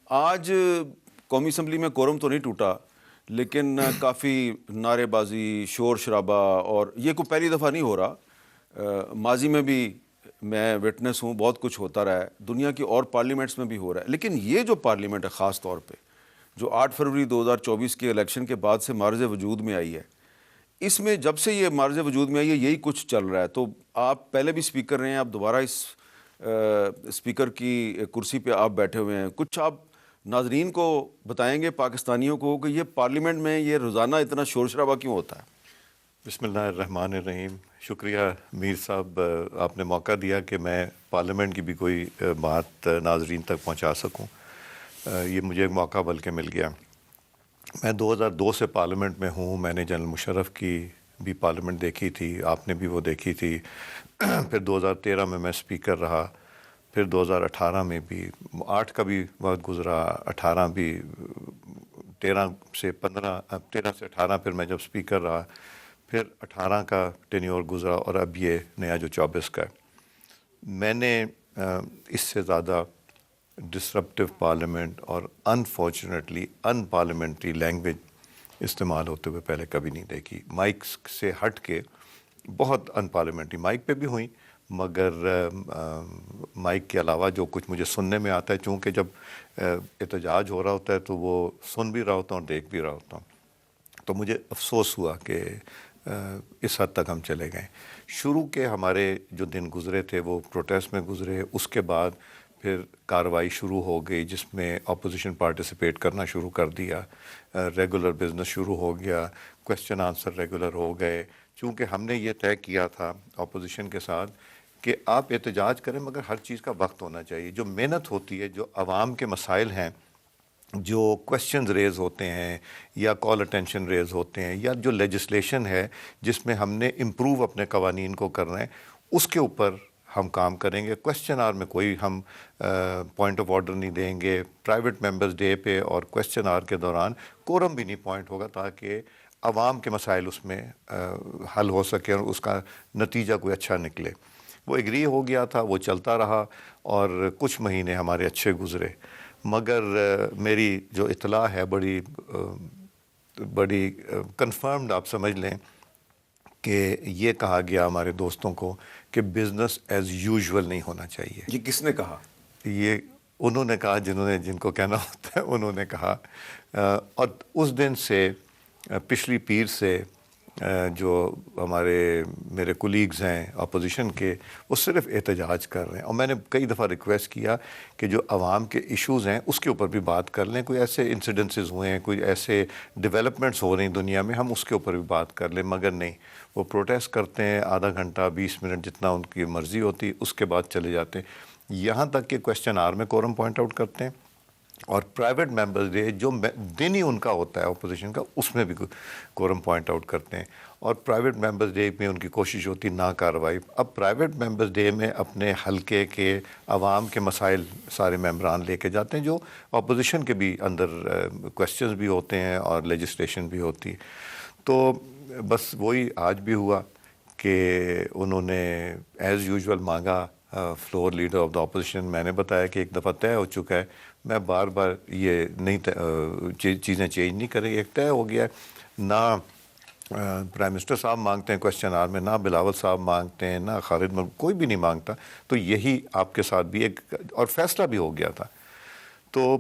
آج قومی اسمبلی میں کورم تو نہیں ٹوٹا، لیکن کافی نعرے بازی، شور شرابہ، اور یہ کوئی پہلی دفعہ نہیں ہو رہا، ماضی میں بھی میں وٹنس ہوں، بہت کچھ ہوتا رہا ہے، دنیا کی اور پارلیمنٹس میں بھی ہو رہا ہے، لیکن یہ جو پارلیمنٹ ہے خاص طور پہ جو 8 فروری 2024 کے الیکشن کے بعد سے معرض وجود میں آئی ہے، اس میں جب سے یہ معرض وجود میں آئی ہے یہی کچھ چل رہا ہے. تو آپ پہلے بھی اسپیکر رہے ہیں، آپ دوبارہ اس اسپیکر کی کرسی پہ آپ بیٹھے ہوئے ہیں، کچھ آپ ناظرین کو بتائیں گے، پاکستانیوں کو، کہ یہ پارلیمنٹ میں یہ روزانہ اتنا شور شرابہ کیوں ہوتا ہے؟ بسم اللہ الرحمن الرحیم. شکریہ میر صاحب، آپ نے موقع دیا کہ میں پارلیمنٹ کی بھی کوئی بات ناظرین تک پہنچا سکوں. یہ مجھے ایک موقع بلکہ مل گیا. میں 2002 سے پارلیمنٹ میں ہوں. میں نے جنرل مشرف کی بھی پارلیمنٹ دیکھی تھی، آپ نے بھی وہ دیکھی تھی. پھر 2013 میں اسپیکر رہا، پھر 2018 میں بھی 8 کا بھی وقت گزرا، 18 بھی، 13 سے 18 پھر میں جب اسپیکر رہا، پھر 18 کا ٹینیور گزرا، اور اب یہ نیا جو 24 کا ہے. میں نے اس سے زیادہ ڈسرپٹیو پارلیمنٹ اور انفارچونیٹلی ان پارلیمنٹری لینگویج استعمال ہوتے ہوئے پہلے کبھی نہیں دیکھی. مائک سے ہٹ کے بہت ان پارلیمنٹری، مائک پہ بھی ہوئیں، مگر مائک کے علاوہ جو کچھ مجھے سننے میں آتا ہے، چونکہ جب احتجاج ہو رہا ہوتا ہے تو وہ سن بھی رہا ہوتا ہوں اور دیکھ بھی رہا ہوتا ہوں، تو مجھے افسوس ہوا کہ اس حد تک ہم چلے گئے. شروع کے ہمارے جو دن گزرے تھے وہ پروٹیسٹ میں گزرے. اس کے بعد پھر کارروائی شروع ہو گئی جس میں اپوزیشن پارٹیسپیٹ کرنا شروع کر دیا، ریگولر بزنس شروع ہو گیا، کویسچن آنسر ریگولر ہو گئے. چونکہ ہم نے یہ طے کیا تھا اپوزیشن کے ساتھ کہ آپ احتجاج کریں مگر ہر چیز کا وقت ہونا چاہیے. جو محنت ہوتی ہے، جو عوام کے مسائل ہیں، جو کویسچنز ریز ہوتے ہیں یا کال اٹینشن ریز ہوتے ہیں، یا جو لیجسلیشن ہے جس میں ہم نے امپروو اپنے قوانین کو کر رہے ہیں، اس کے اوپر ہم کام کریں گے. کویسچن آور میں کوئی ہم پوائنٹ آف آرڈر نہیں دیں گے. پرائیویٹ ممبرز ڈے پہ اور کویسچن آور کے دوران کورم بھی نہیں پوائنٹ ہوگا تاکہ عوام کے مسائل اس میں حل ہو سکے اور اس کا نتیجہ کوئی اچھا نکلے. وہ ایگری ہو گیا تھا، وہ چلتا رہا اور کچھ مہینے ہمارے اچھے گزرے. مگر میری جو اطلاع ہے بڑی کنفرمڈ، آپ سمجھ لیں کہ یہ کہا گیا ہمارے دوستوں کو کہ بزنس ایز یوزول نہیں ہونا چاہیے. یہ کس نے کہا؟ یہ انہوں نے کہا جن کو کہنا ہوتا ہے، انہوں نے کہا. اور اس دن سے پچھلی پیر سے جو میرے کولیگز ہیں اپوزیشن کے، وہ صرف احتجاج کر رہے ہیں. اور میں نے کئی دفعہ ریکویسٹ کیا کہ جو عوام کے ایشوز ہیں اس کے اوپر بھی بات کر لیں. کوئی ایسے انسیڈنسز ہوئے ہیں، کوئی ایسے ڈیولپمنٹس ہو رہی ہیں دنیا میں، ہم اس کے اوپر بھی بات کر لیں. مگر نہیں، وہ پروٹیسٹ کرتے ہیں آدھا گھنٹہ 20 منٹ جتنا ان کی مرضی ہوتی، اس کے بعد چلے جاتے ہیں. یہاں تک کہ کویسچن آور میں کورم پوائنٹ آؤٹ کرتے ہیں، اور پرائیویٹ ممبرز ڈے جو دن ہی ان کا ہوتا ہے اپوزیشن کا، اس میں بھی کورم پوائنٹ آؤٹ کرتے ہیں. اور پرائیویٹ ممبرز ڈے میں ان کی کوشش ہوتی نا کارروائی. اب پرائیویٹ ممبرز ڈے میں اپنے حلقے کے عوام کے مسائل سارے ممبران لے کے جاتے ہیں، جو اپوزیشن کے بھی اندر کویسچنز بھی ہوتے ہیں اور لیجسلیشن بھی ہوتی ہے. تو بس وہی آج بھی ہوا کہ انہوں نے ایز یوزول مانگا floor leader of the opposition. میں نے بتایا کہ ایک دفعہ طے ہو چکا ہے، میں بار بار یہ نہیں چیزیں چینج نہیں کریں. ایک طے ہو گیا ہے. نہ پرائم منسٹر صاحب مانگتے ہیں کویسچن آور میں، نہ بلاول صاحب مانگتے ہیں، نہ خالد کوئی بھی نہیں مانگتا. تو یہی آپ کے ساتھ بھی ایک اور فیصلہ بھی ہو گیا تھا. تو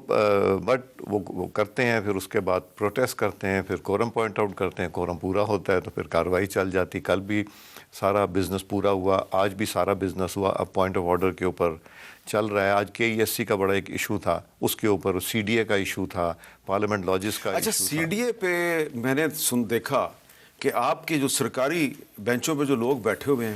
بٹ وہ کرتے ہیں، پھر اس کے بعد پروٹیسٹ کرتے ہیں، پھر کورم پوائنٹ آؤٹ کرتے ہیں، کورم پورا ہوتا ہے تو پھر کارروائی چل جاتی. کل بھی سارا بزنس پورا ہوا، آج بھی سارا بزنس ہوا. اب پوائنٹ آف آرڈر کے اوپر چل رہا ہے. آج KESC کا بڑا ایک ایشو تھا، اس کے اوپر CDA کا ایشو تھا، پارلیمنٹ لاجز کا اچھا، ایشو تھا. CDA پہ میں نے دیکھا کہ آپ کے جو سرکاری بینچوں پہ جو لوگ بیٹھے ہوئے ہیں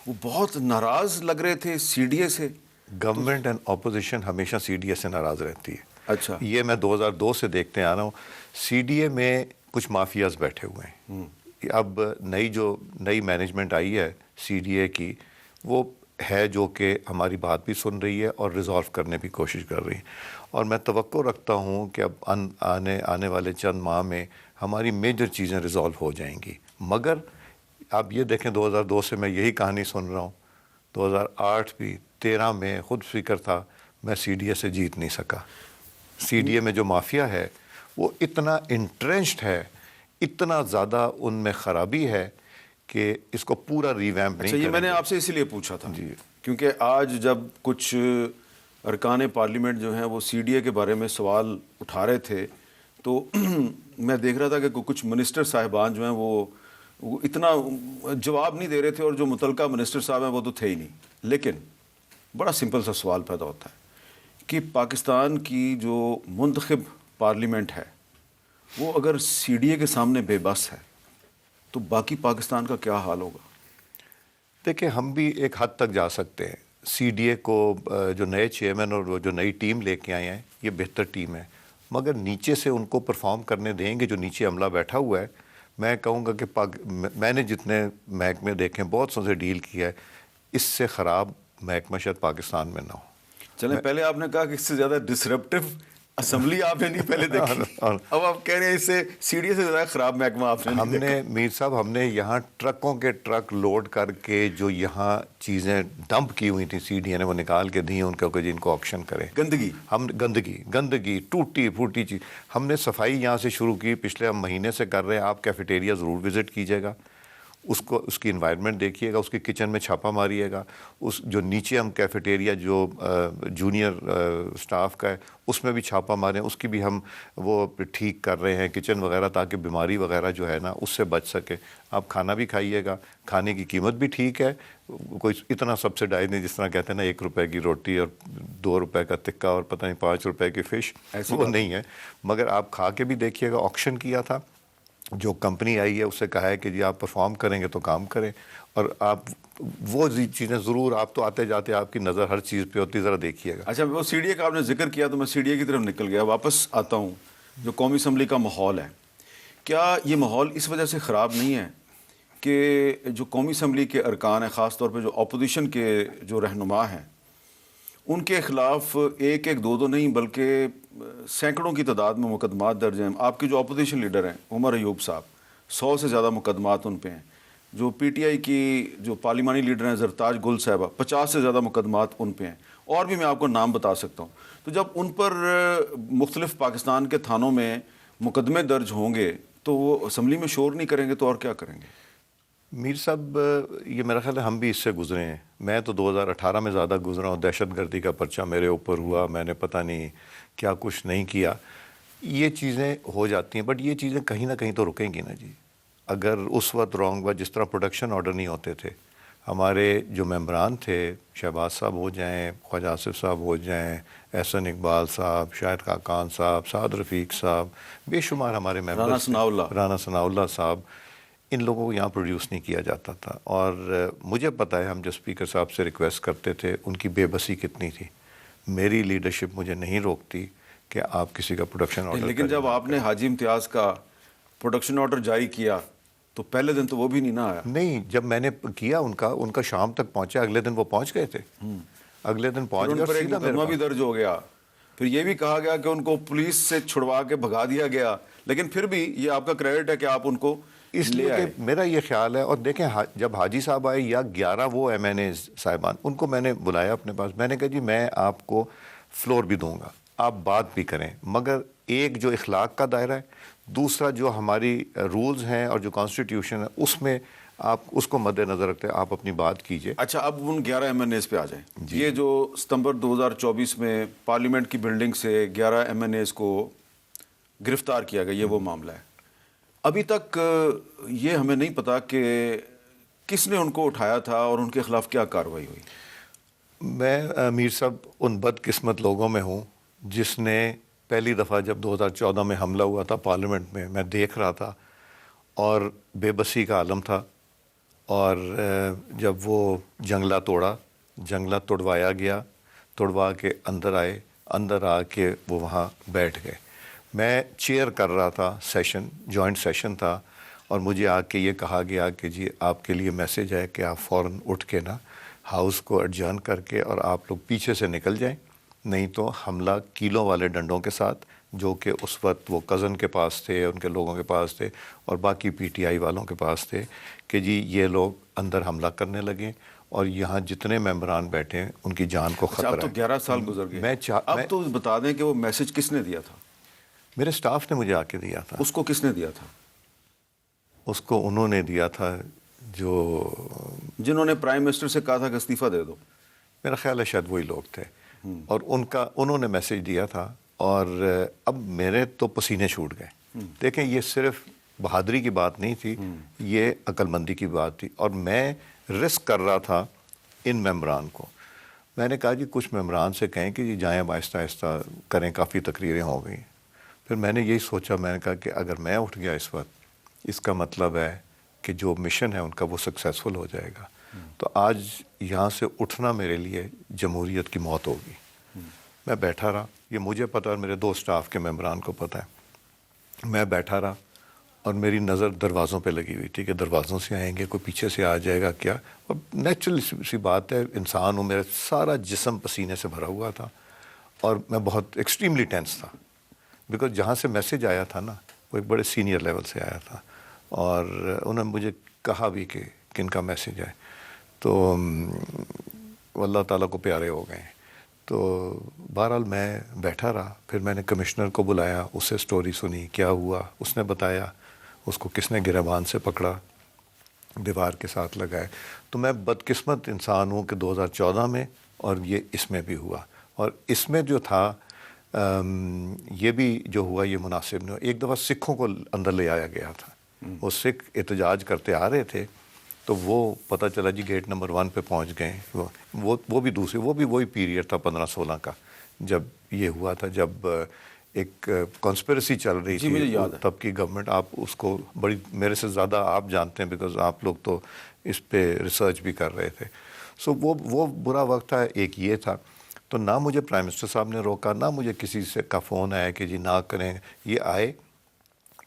وہ بہت ناراض لگ رہے تھے CDA سے. گورنمنٹ اینڈ اپوزیشن ہمیشہ CDA سے ناراض رہتی ہے. اچھا، یہ میں 2002 سے دیکھتے آ رہا ہوں. CDA میں کچھ مافیاز بیٹھے ہوئے ہیں. اب نئی مینجمنٹ آئی ہے CDA کی، وہ ہے جو کہ ہماری بات بھی سن رہی ہے اور ریزالو کرنے کی کوشش کر رہی ہے. اور میں توقع رکھتا ہوں کہ اب آنے والے چند ماہ میں ہماری میجر چیزیں ریزالو ہو جائیں گی. مگر آپ یہ دیکھیں 2002 سے میں یہی کہانی سن رہا ہوں. 2008 بھی 13 میں خود فکر تھا، میں CDA سے جیت نہیں سکا. سی ڈی اے میں جو مافیا ہے وہ اتنا انٹرنچڈ ہے, اتنا زیادہ ان میں خرابی ہے کہ اس کو پورا ریویمپ نہیں اچھا, یہ کریں میں نے گے. آپ سے اسی لیے پوچھا تھا جی. کیونکہ آج جب کچھ ارکان پارلیمنٹ جو ہیں وہ سی ڈی اے کے بارے میں سوال اٹھا رہے تھے تو میں دیکھ رہا تھا کہ کچھ منسٹر صاحبان جو ہیں وہ اتنا جواب نہیں دے رہے تھے, اور جو متعلقہ منسٹر صاحب ہیں وہ تو تھے ہی نہیں. لیکن بڑا سمپل سا سوال پیدا ہوتا ہے کہ پاکستان کی جو منتخب پارلیمنٹ ہے وہ اگر سی ڈی اے کے سامنے بے بس ہے تو باقی پاکستان کا کیا حال ہوگا؟ دیکھیں, ہم بھی ایک حد تک جا سکتے ہیں. سی ڈی اے کو جو نئے چیئرمین اور جو نئی ٹیم لے کے آئے ہیں یہ بہتر ٹیم ہے, مگر نیچے سے ان کو پرفارم کرنے دیں گے جو نیچے عملہ بیٹھا ہوا ہے. میں کہوں گا کہ میں نے جتنے محکمے دیکھے بہت سو سے ڈیل کیا ہے, اس سے خراب محکمہ شاید پاکستان میں نہ ہو. چلیں, پہلے آپ نے کہا کہ اس سے زیادہ ڈسرپٹیو اسمبلی آپ نے نہیں پہلے دیکھی, اب آپ کہہ رہے ہیں اس سے سی ڈی اے سے زیادہ خراب محکمہ آپ نے ہم نے میر صاحب ہم نے یہاں ٹرکوں کے ٹرک لوڈ کر کے جو یہاں چیزیں ڈمپ کی ہوئی تھیں سی ڈی اے نے وہ نکال کے دی ان کو کہ جن کو آکشن کرے. گندگی, ہم گندگی ٹوٹی پھوٹی چیز. ہم نے صفائی یہاں سے شروع کی, پچھلے ہم مہینے سے کر رہے ہیں. آپ کیفیٹیریا ضرور وزٹ کیجیے گا, اس کی انوائرمنٹ دیکھیے گا, اس کی کچن میں چھاپا ماریے گا. اس جو نیچے ہم کیفیٹیریا جو جونیئر سٹاف کا ہے اس میں بھی چھاپا ماریں, اس کی بھی ہم وہ ٹھیک کر رہے ہیں کچن وغیرہ, تاکہ بیماری وغیرہ جو ہے نا اس سے بچ سکے. آپ کھانا بھی کھائیے گا, کھانے کی قیمت بھی ٹھیک ہے, کوئی اتنا سبسڈائز نہیں جس طرح کہتے ہیں نا 1 روپے کی روٹی اور 2 روپے کا تکہ اور پتہ نہیں 5 روپے کی فش, وہ نہیں ہے. مگر آپ کھا کے بھی دیکھیے گا. آکشن کیا تھا, جو کمپنی آئی ہے اسے کہا ہے کہ جی آپ پرفارم کریں گے تو کام کریں, اور آپ وہ چیزیں ضرور, آپ تو آتے جاتے آپ کی نظر ہر چیز پہ ہوتی, ذرا دیکھیے گا. اچھا, وہ سی ڈی اے کا آپ نے ذکر کیا تو میں سی ڈی اے کی طرف نکل گیا, واپس آتا ہوں. جو قومی اسمبلی کا ماحول ہے, کیا یہ ماحول اس وجہ سے خراب نہیں ہے کہ جو قومی اسمبلی کے ارکان ہیں, خاص طور پہ جو اپوزیشن کے جو رہنما ہیں, ان کے خلاف ایک دو نہیں بلکہ سینکڑوں کی تعداد میں مقدمات درج ہیں. آپ کے جو اپوزیشن لیڈر ہیں عمر ایوب صاحب, 100 سے زیادہ مقدمات ان پہ ہیں. جو پی ٹی آئی کی جو پارلیمانی لیڈر ہیں زرتاج گل صاحبہ, 50 سے زیادہ مقدمات ان پہ ہیں, اور بھی میں آپ کو نام بتا سکتا ہوں. تو جب ان پر مختلف پاکستان کے تھانوں میں مقدمے درج ہوں گے تو وہ اسمبلی میں شور نہیں کریں گے تو اور کیا کریں گے؟ میر صاحب, یہ میرا خیال ہے ہم بھی اس سے گزرے ہیں. میں تو 2018 میں زیادہ گزرا ہوں, دہشت گردی کا پرچہ میرے اوپر ہوا, میں نے پتہ نہیں کیا کچھ نہیں کیا. یہ چیزیں ہو جاتی ہیں, بٹ یہ چیزیں کہیں نہ کہیں تو رکیں گی نا جی. اگر اس وقت رانگ ہوا, جس طرح پروڈکشن آرڈر نہیں ہوتے تھے, ہمارے جو ممبران تھے, شہباز صاحب ہو جائیں, خواجہ آصف صاحب ہو جائیں, احسن اقبال صاحب, شاہد خاقان صاحب, سعد رفیق صاحب, بے شمار ہمارے ممبر, رانا ثناء اللہ صاحب, ان لوگوں کو یہاں پروڈیوس نہیں کیا جاتا تھا. اور مجھے پتہ ہے ہم جو اسپیکر صاحب سے ریکویسٹ کرتے تھے ان کی بے بسی کتنی تھی. میری لیڈرشپ مجھے نہیں روکتی کہ آپ کسی کا پروڈکشن آرڈر, لیکن جب آپ نے حاجی امتیاز کا پروڈکشن آرڈر جاری کیا تو پہلے دن تو وہ بھی نہیں نہ آیا. نہیں, جب میں نے کیا ان کا شام تک پہنچا, اگلے دن وہ پہنچ گئے تھے, اگلے دن پہنچ گئے. پر ایک مقدمہ بھی درج ہو گیا, پھر یہ بھی کہا گیا کہ ان کو پولیس سے چھڑوا کے بھگا دیا گیا, لیکن پھر بھی یہ آپ کا کریڈٹ ہے کہ آپ ان کو اس لیے کہ میرا یہ خیال ہے. اور دیکھیں, جب حاجی صاحب آئے یا 11 وہ ایم این اے صاحبان, ان کو میں نے بلایا اپنے پاس, میں نے کہا جی میں آپ کو فلور بھی دوں گا, آپ بات بھی کریں, مگر ایک جو اخلاق کا دائرہ ہے, دوسرا جو ہماری رولز ہیں اور جو کانسٹیٹیوشن ہے اس میں آپ اس کو مد نظر رکھتے ہیں, آپ اپنی بات کیجئے. اچھا, اب ان 11 ایم این ایز پہ آ جائیں. یہ جو ستمبر 2024 میں پارلیمنٹ کی بلڈنگ سے 11 ایم این ایز کو گرفتار کیا گیا, یہ وہ معاملہ ہے. ابھی تک یہ ہمیں نہیں پتا کہ کس نے ان کو اٹھایا تھا اور ان کے خلاف کیا کارروائی ہوئی. میں میر صاحب ان بد قسمت لوگوں میں ہوں جس نے پہلی دفعہ جب 2014 میں حملہ ہوا تھا پارلیمنٹ میں دیکھ رہا تھا اور بے بسی کا عالم تھا, اور جب وہ جنگلہ توڑوایا گیا, توڑوا کے اندر آئے, اندر آ کے وہ وہاں بیٹھ گئے. میں چیئر کر رہا تھا سیشن, جوائنٹ سیشن تھا, اور مجھے آ کے یہ کہا گیا کہ جی آپ کے لیے میسیج ہے کہ آپ فوراً اٹھ کے نا ہاؤس کو ایڈجرن کر کے اور آپ لوگ پیچھے سے نکل جائیں, نہیں تو حملہ کیلوں والے ڈنڈوں کے ساتھ, جو کہ اس وقت وہ کزن کے پاس تھے, ان کے لوگوں کے پاس تھے, اور باقی پی ٹی آئی والوں کے پاس تھے, کہ جی یہ لوگ اندر حملہ کرنے لگیں اور یہاں جتنے ممبران بیٹھے ہیں ان کی جان کو اچھا، اب خطرہ تو ہے. 11 سال گزر گئے. اب تو بتا دیں کہ وہ میسج کس نے دیا تھا؟ میرے سٹاف نے مجھے آ کے دیا تھا. اس کو کس نے دیا تھا؟ اس کو انہوں نے دیا تھا جو جنہوں نے پرائم منسٹر سے کہا تھا کہ استعفیٰ دے دو. میرا خیال ہے شاید وہی لوگ تھے. اور انہوں نے میسج دیا تھا. اور اب میرے تو پسینے چھوٹ گئے. دیکھیں یہ صرف بہادری کی بات نہیں تھی, یہ عقل مندی کی بات تھی. اور میں رسک کر رہا تھا ان ممبران کو. میں نے کہا جی کچھ ممبران سے کہیں کہ جی جائیں اب آہستہ آہستہ کریں, کافی تقریریں ہو گئیں. پھر میں نے یہی سوچا, میں نے کہا کہ اگر میں اٹھ گیا اس وقت, اس کا مطلب ہے کہ جو مشن ہے ان کا وہ سکسیسفل ہو جائے گا. تو آج یہاں سے اٹھنا میرے لیے جمہوریت کی موت ہوگی. میں بیٹھا رہا, یہ مجھے پتہ اور میرے 2 سٹاف کے ممبران کو پتہ ہے. میں بیٹھا رہا اور میری نظر دروازوں پہ لگی ہوئی تھی کہ دروازوں سے آئیں گے, کوئی پیچھے سے آ جائے گا کیا. اور نیچرل سی بات ہے, انسان ہوں, میرا سارا جسم پسینے سے بھرا ہوا تھا اور میں بہت ایکسٹریملی ٹینس تھا. بیکاز جہاں سے میسج آیا تھا نا وہ ایک بڑے سینئر لیول سے آیا تھا اور انہوں نے مجھے کہا بھی کہ کن کا میسج ہے. تو وہ اللہ تعالیٰ کو پیارے ہو گئے. تو بہرحال میں بیٹھا رہا. پھر میں نے کمشنر کو بلایا, اس سے سٹوری سنی کیا ہوا. اس نے بتایا اس کو کس نے گریبان سے پکڑا, دیوار کے ساتھ لگائے. تو میں بدقسمت انسان ہوں کہ 2014 میں اور یہ اس میں بھی ہوا. اور اس میں جو تھا یہ بھی جو ہوا یہ مناسب نہیں ہوا. ایک دفعہ سکھوں کو اندر لے آیا گیا تھا. وہ سکھ احتجاج کرتے آ رہے تھے تو وہ پتہ چلا جی گیٹ نمبر 1 پہ پہنچ گئے. وہ بھی دوسری, وہ بھی وہی پیریڈ تھا 15-16 کا جب یہ ہوا تھا, جب ایک کانسپریسی چل رہی جی مجھے تھی یاد ہے. تب کی گورنمنٹ. آپ اس کو بڑی میرے سے زیادہ آپ جانتے ہیں بیکاز آپ لوگ تو اس پہ ریسرچ بھی کر رہے تھے. سو وہ برا وقت تھا. ایک یہ تھا. تو نہ مجھے پرائم منسٹر صاحب نے روکا, نہ مجھے کسی سے کا فون آیا کہ جی نہ کریں. یہ آئے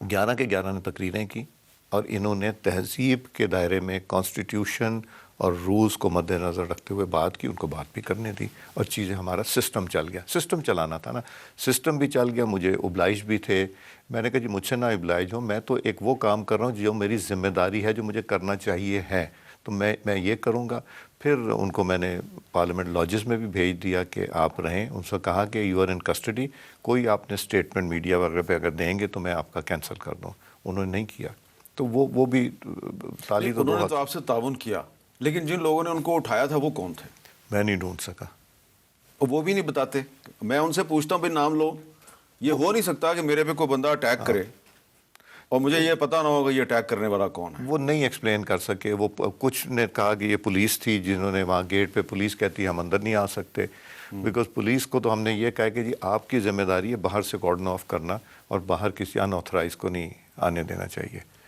11 کے 11 نے تقریریں کی اور انہوں نے تہذیب کے دائرے میں کانسٹیٹیوشن اور رولز کو مد نظر رکھتے ہوئے بات کی. ان کو بات بھی کرنے دی اور چیزیں, ہمارا سسٹم چل گیا. سسٹم چلانا تھا نا, سسٹم بھی چل گیا. مجھے ابلائش بھی تھے. میں نے کہا جی مجھ سے نہ ابلائش ہو, میں تو ایک وہ کام کر رہا ہوں جو میری ذمہ داری ہے, جو مجھے کرنا چاہیے ہے, تو میں یہ کروں گا. پھر ان کو میں نے پارلیمنٹ لاجز میں بھی بھیج دیا کہ آپ رہیں. ان سے کہا کہ یو آر ان کسٹڈی, کوئی آپ نے اسٹیٹمنٹ میڈیا وغیرہ پہ اگر دیں گے تو میں آپ کا کینسل کر دوں. انہوں نے نہیں کیا. تو وہ بھی تالی تو انہوں نے تو آپ سے تعاون کیا, لیکن جن لوگوں نے ان کو اٹھایا تھا وہ کون تھے؟ میں نہیں ڈھونڈ سکا. اور وہ بھی نہیں بتاتے. میں ان سے پوچھتا ہوں بھائی نام لو. یہ ہو نہیں سکتا کہ میرے پہ کوئی بندہ اٹیک کرے اور مجھے یہ پتہ نہ ہوگا یہ اٹیک کرنے والا کون ہے. وہ نہیں ایکسپلین کر سکے. وہ کچھ نے کہا کہ یہ پولیس تھی, جنہوں نے وہاں گیٹ پہ پولیس کہتی ہے ہم اندر نہیں آ سکتے. بیکاز پولیس کو تو ہم نے یہ کہا کہ جی آپ کی ذمہ داری ہے باہر سے کارڈن آف کرنا اور باہر کسی ان آتھرائز کو نہیں آنے دینا چاہیے.